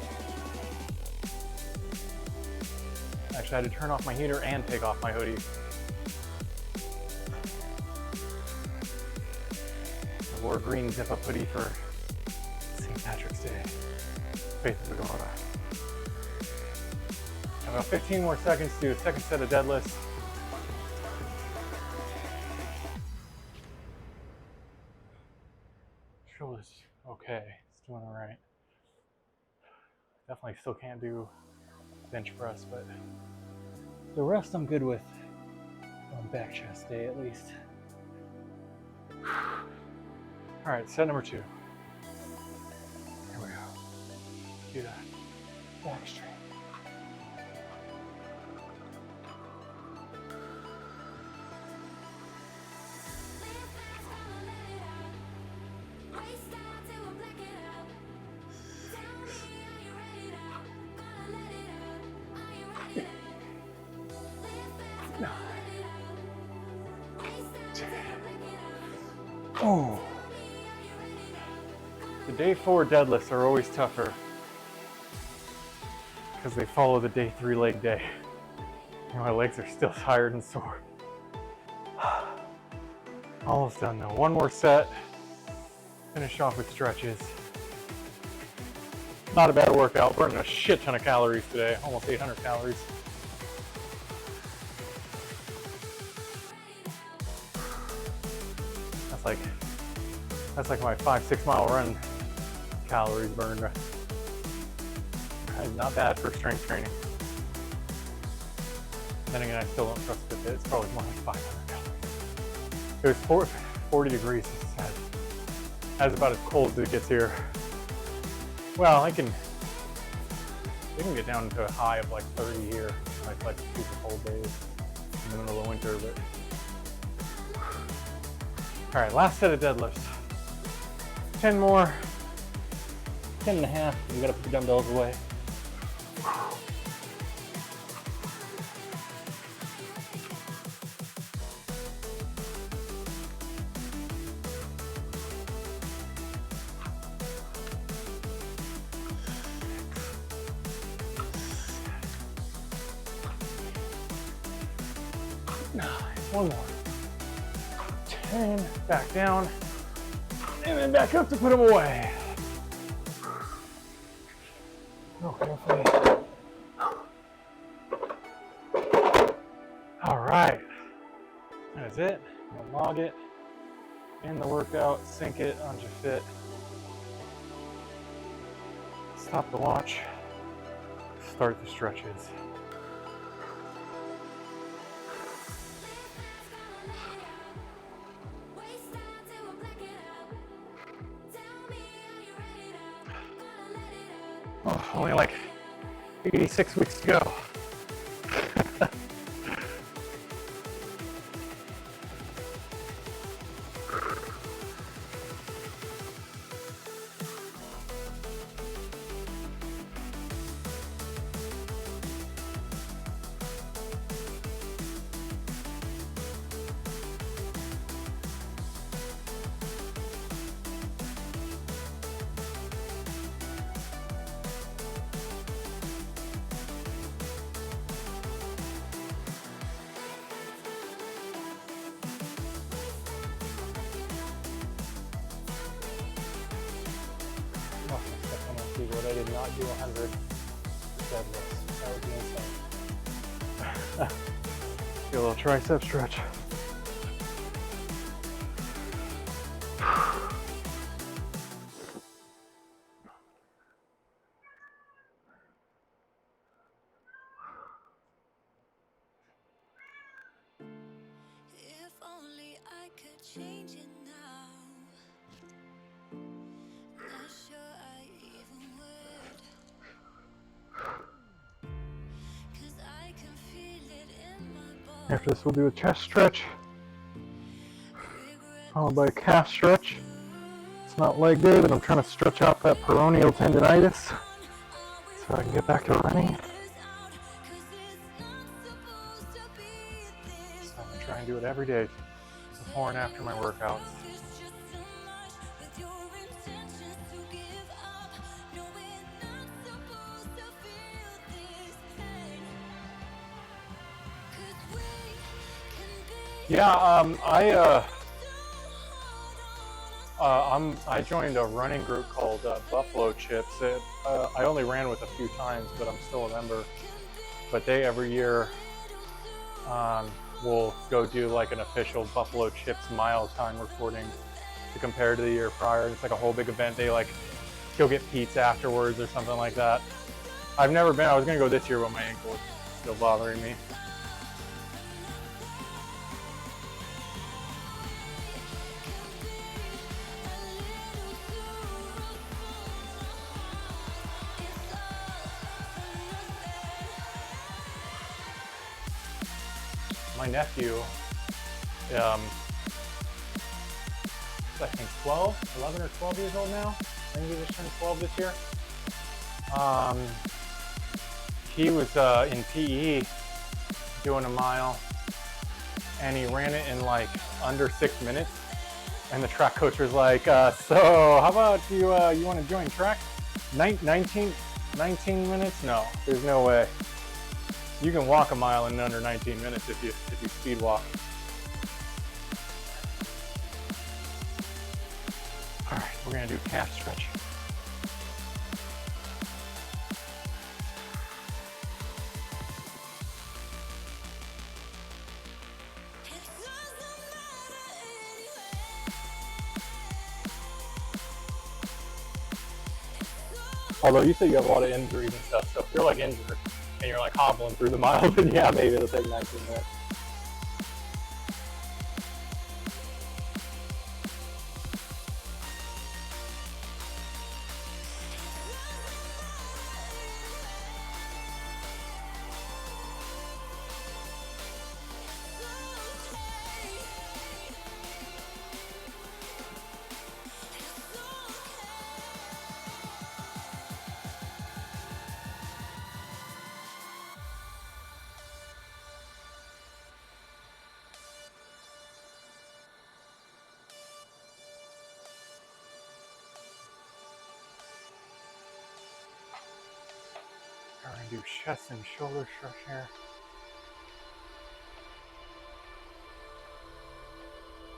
Actually, I had to turn off my heater and take off my hoodie. I wore a green zip-up hoodie for St. Patrick's Day. Faith of the God. About 15 more seconds to do a second set of deadlifts. Shoulders, okay, it's doing all right. Definitely still can't do bench press, but the rest I'm good with on back chest day at least. All right, set number 2. Here we go. Do that back straight. Oh. The day 4 deadlifts are always tougher because they follow the day 3 leg day. And my legs are still tired and sore. Almost done though. One more set. Finish off with stretches. Not a bad workout. Burning a shit ton of calories today. Almost 800 calories. That's like my 5-6 mile run calories burned. Not bad for strength training. Then again, I still don't trust the fit. It's probably more like 500 calories. It was 40 degrees. That's about as cold as it gets here. Well, it can get down to a high of like 30 here, like super cold days in the middle of the winter. But all right, last set of deadlifts. 10 more, 10 and a half. You gotta put the dumbbells away. One more. 10, back down, and then back up to put them away. Okay. All right, that's it. I'll log it, end the workout, sync it onto Fit. Stop the watch, start the stretches. Oh, only like 86 weeks to go. What I did not do 100 deadlifts. That would be insane. Do a little tricep stretch. If only I could change it now. Not sure I even would. 'Cause I can feel it in my bones. After this, we'll do a chest stretch, followed by a calf stretch. It's not leg day, but I'm trying to stretch out that peroneal tendonitis so I can get back to running. So I'm gonna try and do it every day before and after my workouts. Yeah, I joined a running group called Buffalo Chips. I only ran with a few times, but I'm still a member. But they every year will go do like an official Buffalo Chips mile time recording to compare to the year prior. It's like a whole big event. They like go get pizza afterwards or something like that. I've never been. I was gonna go this year, but my ankle is still bothering me. My nephew, I think 11 or 12 years old now. I think he just turned 12 this year. He was in PE doing a mile, and he ran it in like under 6 minutes. And the track coach was like, so how about you want to join track? 19 minutes? No, there's no way. You can walk a mile in under 19 minutes if you speed walk. All right, we're gonna do calf stretch. Although you say you have a lot of injuries and stuff, so if you're like injured and you're like hobbling through the mile, then yeah, maybe it'll take 19 minutes. We're gonna do chest and shoulder stretch here.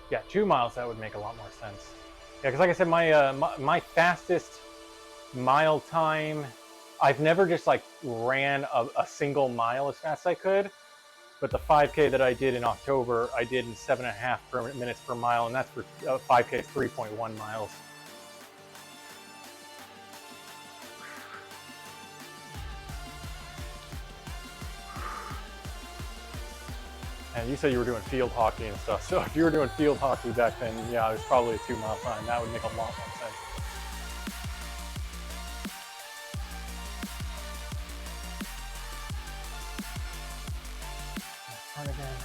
Yeah, 2 miles, that would make a lot more sense. Yeah, because like I said, my fastest mile time, I've never just like ran a single mile as fast as I could, but the 5K that I did in October, I did in 7.5 minutes per mile, and that's for 5K is 3.1 miles. And you said you were doing field hockey and stuff, so if you were doing field hockey back then, yeah, it was probably a 2 mile time. That would make a lot more sense. Turn again.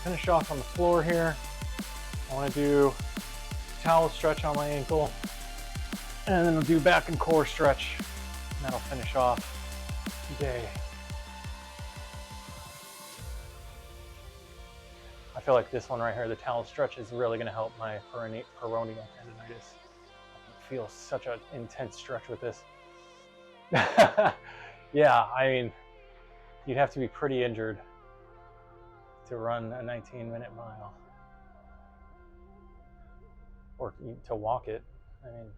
Finish off on the floor here. I want to do towel stretch on my ankle, and then I'll do back and core stretch, and that'll finish off the day. I feel like this one right here, the towel stretch, is really going to help my peroneal tendonitis. I feel such an intense stretch with this. Yeah, I mean, you'd have to be pretty injured to run a 19-minute mile, or to walk it. I mean,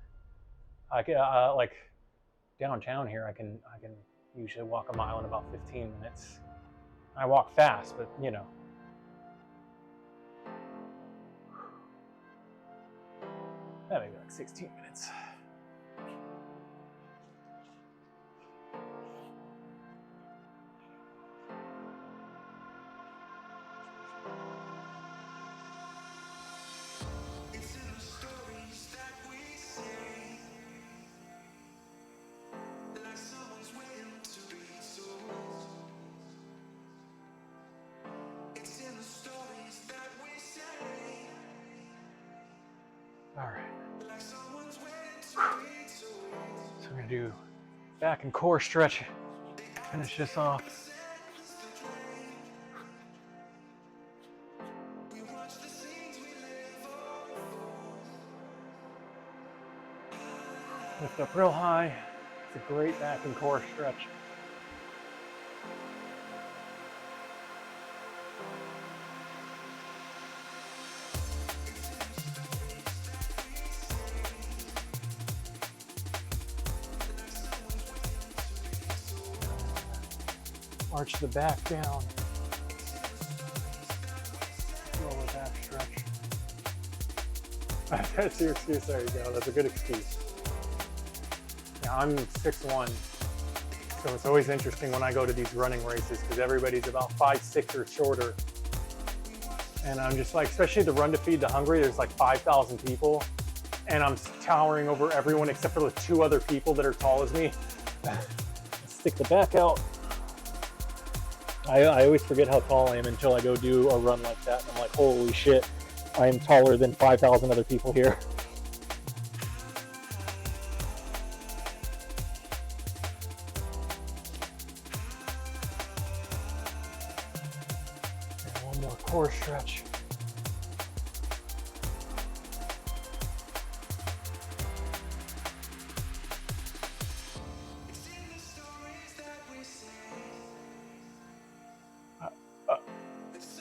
I can like downtown here, I can usually walk a mile in about 15 minutes. I walk fast, but you know. That may be like 16 minutes. All right. So we're gonna do back and core stretch. Finish this off. Lift up real high. It's a great back and core stretch. Arch the back down. Lower back stretch. That's your excuse. There you go. That's a good excuse. Yeah, I'm 6'1", so it's always interesting when I go to these running races because everybody's about 5'6" or shorter. And I'm just like, especially the Run to Feed the Hungry, there's like 5,000 people, and I'm towering over everyone except for the 2 other people that are tall as me. Stick the back out. I always forget how tall I am until I go do a run like that. And I'm like, holy shit, I am taller than 5,000 other people here. And one more core stretch.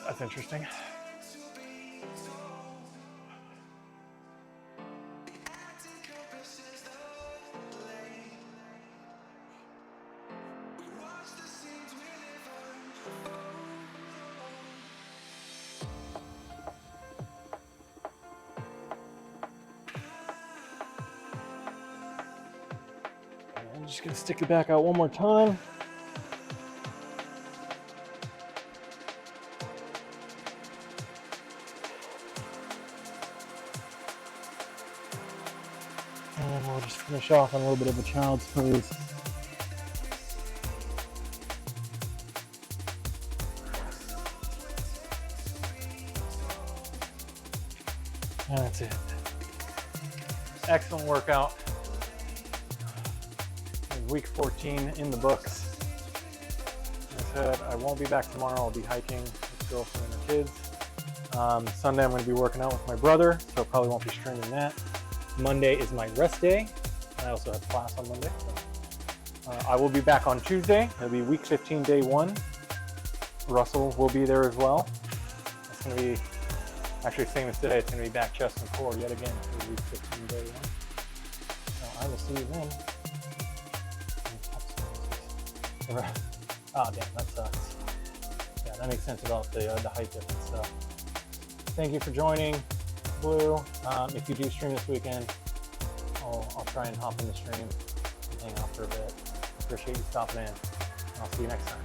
That's interesting. I'm just gonna stick it back out one more time. And we'll just finish off on a little bit of a child's pose. And that's it. Excellent workout. Week 14 in the books. As I said, I won't be back tomorrow. I'll be hiking with the girlfriend and the kids. Sunday I'm going to be working out with my brother, so probably won't be streaming that. Monday is my rest day. I also have class on Monday. I will be back on Tuesday. It'll be week 15, day 1. Russell will be there as well. It's going to be actually same as today. It's going to be back, chest, and core yet again for week 15, day 1. So I will see you then. Oh damn, that sucks. Yeah, that makes sense about the height difference stuff. Thank you for joining, Blue. If you do stream this weekend, I'll try and hop in the stream and hang out for a bit. Appreciate you stopping in. I'll see you next time.